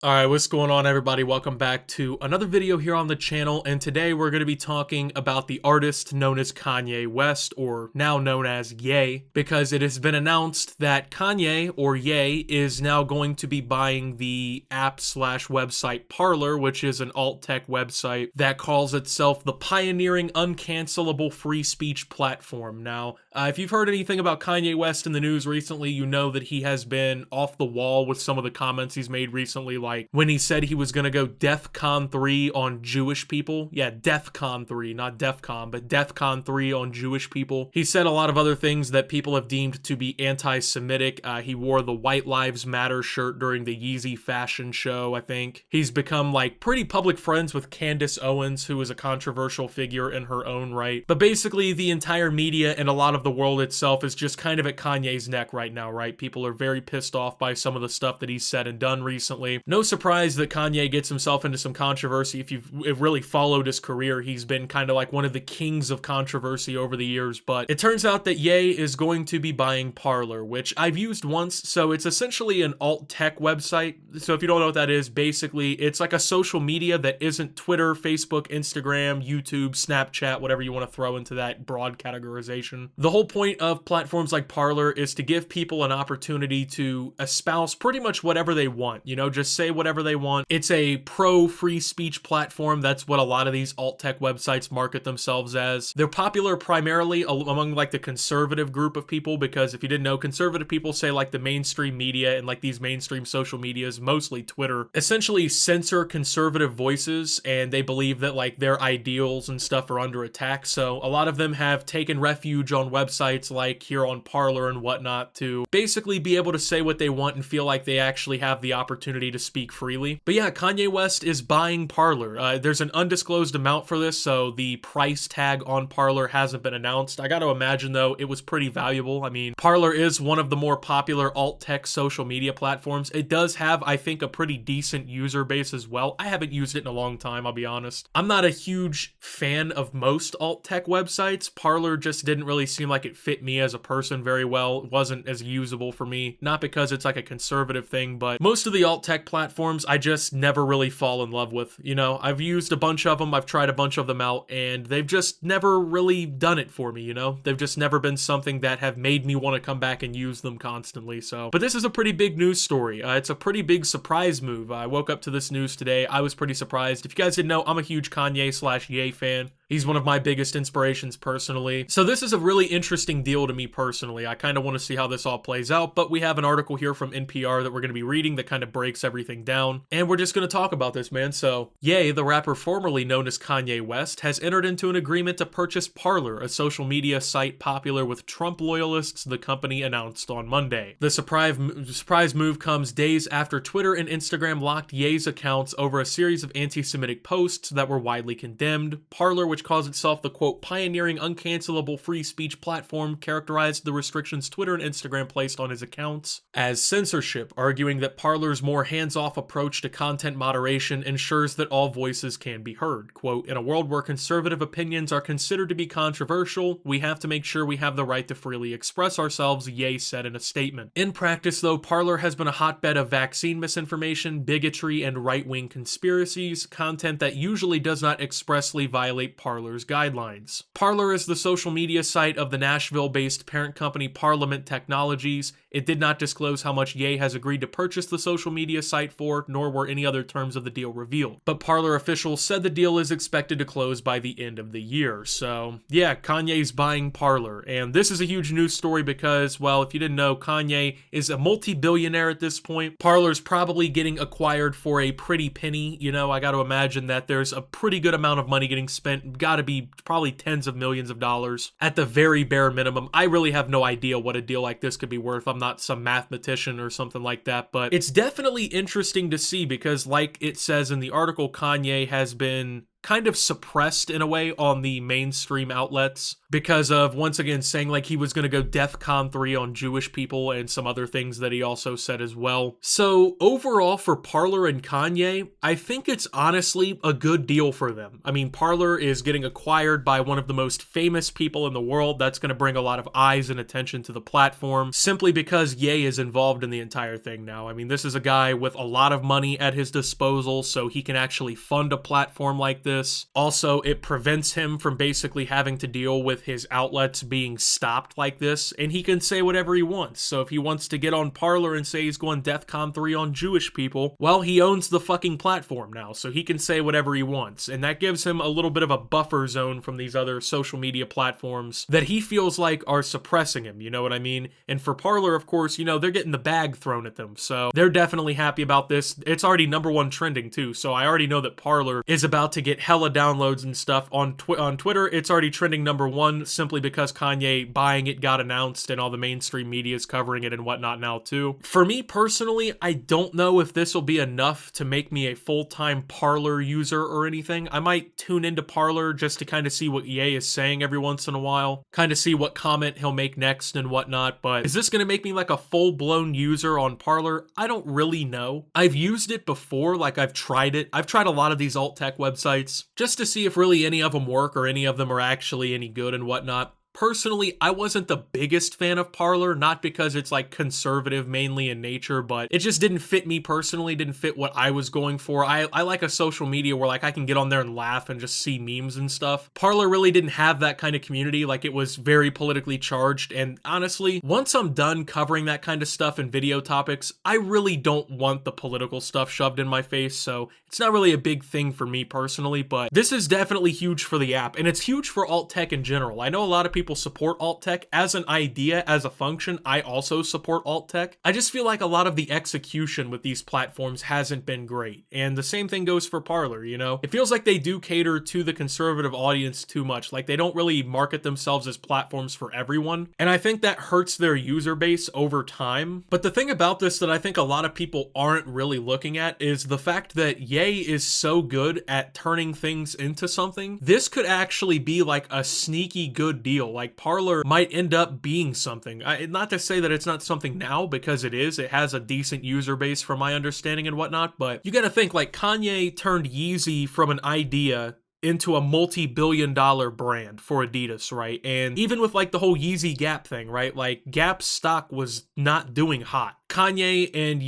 Alright, what's going on everybody? Welcome back to another video here on the channel, and today we're going to be talking about the artist known as Kanye West, or now known as Ye, because it has been announced that Kanye, or Ye, is now going to be buying the app/website Parler, which is an alt-tech website that calls itself the pioneering uncancelable free speech platform. Now, if you've heard anything about Kanye West in the news recently, you know that he has been off the wall with some of the comments he's made recently, like when he said he was going to go DEFCON 3 on Jewish people. Yeah, DEFCON 3, not DEFCON, but DEFCON 3 on Jewish people. He said a lot of other things that people have deemed to be anti-Semitic. He wore the White Lives Matter shirt during the Yeezy fashion show, I think. He's become like pretty public friends with Candace Owens, who is a controversial figure in her own right. But basically the entire media and a lot of the world itself is just kind of at Kanye's neck right now, right? People are very pissed off by some of the stuff that he's said and done recently. No surprise that Kanye gets himself into some controversy. If you've really followed his career, he's been kind of like one of the kings of controversy over the years. But it turns out that Ye is going to be buying Parler, which I've used once. So it's essentially an alt-tech website. So if you don't know what that is, basically it's like a social media that isn't Twitter, Facebook, Instagram, YouTube, Snapchat, whatever you want to throw into that broad categorization. The whole point of platforms like Parler is to give people an opportunity to espouse pretty much whatever they want, you know, just say whatever they want. It's a pro free speech platform. That's what a lot of these alt tech websites market themselves as. They're popular primarily among like the conservative group of people, because if you didn't know, conservative people say like the mainstream media and like these mainstream social medias, mostly Twitter, essentially censor conservative voices, and they believe that like their ideals and stuff are under attack. So a lot of them have taken refuge on websites like here on Parler and whatnot to basically be able to say what they want and feel like they actually have the opportunity to speak freely. But yeah, Kanye West is buying Parler. There's an undisclosed amount for this, so the price tag on Parler hasn't been announced. I gotta imagine though it was pretty valuable. I mean, Parler is one of the more popular alt-tech social media platforms. It does have, I think, a pretty decent user base as well. I haven't used it in a long time, I'll be honest. I'm not a huge fan of most alt-tech websites. Parler just didn't really seem like it fit me as a person very well. It wasn't as usable for me, not because it's like a conservative thing, but most of the alt-tech platforms I just never really fall in love with. You know, I've used a bunch of them, I've tried a bunch of them out, and they've just never really done it for me, you know? They've just never been something that have made me want to come back and use them constantly, so. But this is a pretty big news story. It's a pretty big surprise move. I woke up to this news today. I was pretty surprised. If you guys didn't know, I'm a huge Kanye/Ye fan. He's one of my biggest inspirations personally. So this is a really interesting deal to me personally. I kind of want to see how this all plays out, but we have an article here from NPR that we're going to be reading that kind of breaks everything down, and we're just going to talk about this, man. So, Ye, the rapper formerly known as Kanye West, has entered into an agreement to purchase Parler, a social media site popular with Trump loyalists, the company announced on Monday. The surprise move comes days after Twitter and Instagram locked Ye's accounts over a series of anti-Semitic posts that were widely condemned. Parler, which calls itself the quote pioneering uncancelable free speech platform, characterized the restrictions Twitter and Instagram placed on his accounts as censorship, arguing that Parler's more hands-off approach to content moderation ensures that all voices can be heard. Quote, in a world where conservative opinions are considered to be controversial, we have to make sure we have the right to freely express ourselves, Ye said in a statement. In practice, though, Parler has been a hotbed of vaccine misinformation, bigotry, and right-wing conspiracies, content that usually does not expressly violate Parler's guidelines. Parler is the social media site of the Nashville-based parent company Parliament Technologies. It did not disclose how much Ye has agreed to purchase the social media site for, nor were any other terms of the deal revealed. But Parler officials said the deal is expected to close by the end of the year. So, yeah, Kanye's buying Parler. And this is a huge news story because, well, if you didn't know, Kanye is a multi-billionaire at this point. Parler's probably getting acquired for a pretty penny. You know, I got to imagine that there's a pretty good amount of money getting spent. Got to be probably tens of millions of dollars at the very bare minimum. I really have no idea what a deal like this could be worth. I'm not some mathematician or something like that, but it's definitely interesting to see because, like it says in the article, Kanye has been kind of suppressed in a way on the mainstream outlets because of, once again, saying like he was going to go DEFCON 3 on Jewish people and some other things that he also said as well. So overall for Parler and Kanye, I think it's honestly a good deal for them. I mean, Parler is getting acquired by one of the most famous people in the world. That's going to bring a lot of eyes and attention to the platform simply because Ye is involved in the entire thing now. I mean, this is a guy with a lot of money at his disposal, so he can actually fund a platform like this. Also, it prevents him from basically having to deal with his outlets being stopped like this, and he can say whatever he wants. So if he wants to get on Parler and say he's going DEFCON 3 on Jewish people, well, he owns the fucking platform now, so he can say whatever he wants, and that gives him a little bit of a buffer zone from these other social media platforms that he feels like are suppressing him, you know what I mean? And for Parler, of course, you know, they're getting the bag thrown at them, so they're definitely happy about this. It's already #1 trending too, so I already know that Parler is about to get hella downloads and stuff. On Twitter, it's already trending #1 simply because Kanye buying it got announced and all the mainstream media is covering it and whatnot now too. For me personally, I don't know if this will be enough to make me a full-time Parler user or anything. I might tune into Parler just to kind of see what Ye is saying every once in a while, kind of see what comment he'll make next and whatnot, but is this going to make me like a full-blown user on Parler? I don't really know. I've used it before, like I've tried it. I've tried a lot of these alt tech websites just to see if really any of them work or any of them are actually any good and whatnot. Personally, I wasn't the biggest fan of Parler, not because it's like conservative mainly in nature, but it just didn't fit me personally, didn't fit what I was going for. I like a social media where like I can get on there and laugh and just see memes and stuff. Parler really didn't have that kind of community, like it was very politically charged, and honestly, once I'm done covering that kind of stuff in video topics, I really don't want the political stuff shoved in my face, so it's not really a big thing for me personally, but this is definitely huge for the app, and it's huge for alt tech in general. I know a lot of people support alt tech as an idea, as a function. I also support alt tech. I just feel like a lot of the execution with these platforms hasn't been great, and the same thing goes for Parler, you know? It feels like they do cater to the conservative audience too much, like they don't really market themselves as platforms for everyone, and I think that hurts their user base over time. But the thing about this that I think a lot of people aren't really looking at is the fact that Ye is so good at turning things into something. This could actually be like a sneaky good deal. Like Parler might end up being something. Not to say that it's not something now, because it is. It has a decent user base from my understanding and whatnot, but you gotta think like Kanye turned Yeezy from an idea into a multi-billion-dollar brand for Adidas, right? And even with like the whole Yeezy Gap thing, right? Like Gap's stock was not doing hot. Kanye and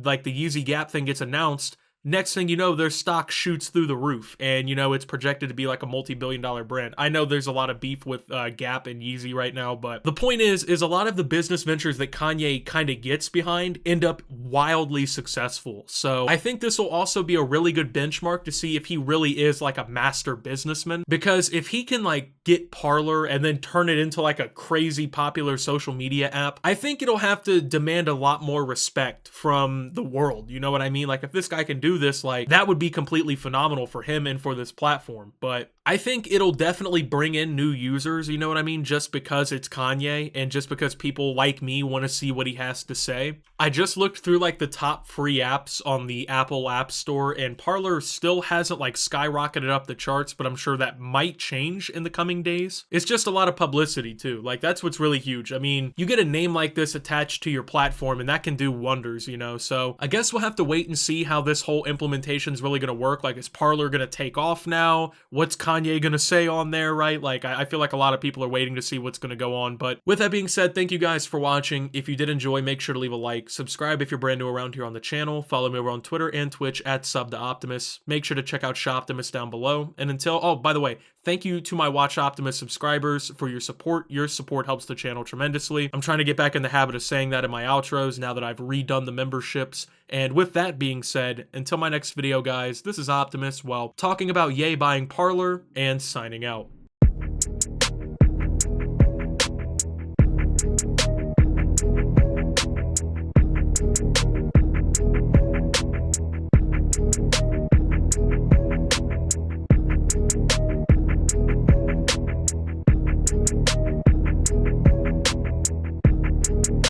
like the Yeezy Gap thing gets announced, next thing you know, their stock shoots through the roof, and you know, it's projected to be like a multi-billion-dollar brand. I know there's a lot of beef with Gap and Yeezy right now, but the point is a lot of the business ventures that Kanye kind of gets behind end up wildly successful. So I think this will also be a really good benchmark to see if he really is like a master businessman, because if he can like get Parler and then turn it into like a crazy popular social media app, I think it'll have to demand a lot more respect from the world. You know what I mean? Like if this guy can do this, like that would be completely phenomenal for him and for this platform. But I think it'll definitely bring in new users, you know what I mean? Just because it's Kanye and just because people like me want to see what he has to say. I just looked through like the top free apps on the Apple App Store, and Parler still hasn't like skyrocketed up the charts, but I'm sure that might change in the coming days. It's just a lot of publicity too. Like that's what's really huge. I mean, you get a name like this attached to your platform and that can do wonders, you know? So I guess we'll have to wait and see how this whole implementation is really going to work. Like, is Parler going to take off now? What's Kanye going to say on there, right? Like, I feel like a lot of people are waiting to see what's going to go on. But with that being said, thank you guys for watching. If you did enjoy, make sure to leave a like, subscribe if you're brand new around here on the channel, follow me over on Twitter and Twitch at @SubToOptimus. Make sure to check out Shoptimus down below. And until, oh, by the way, thank you to my Watch Optimus subscribers for your support. Your support helps the channel tremendously. I'm trying to get back in the habit of saying that in my outros now that I've redone the memberships. And with that being said, until my next video, guys, this is Optimus, well, talking about Ye buying Parler and signing out.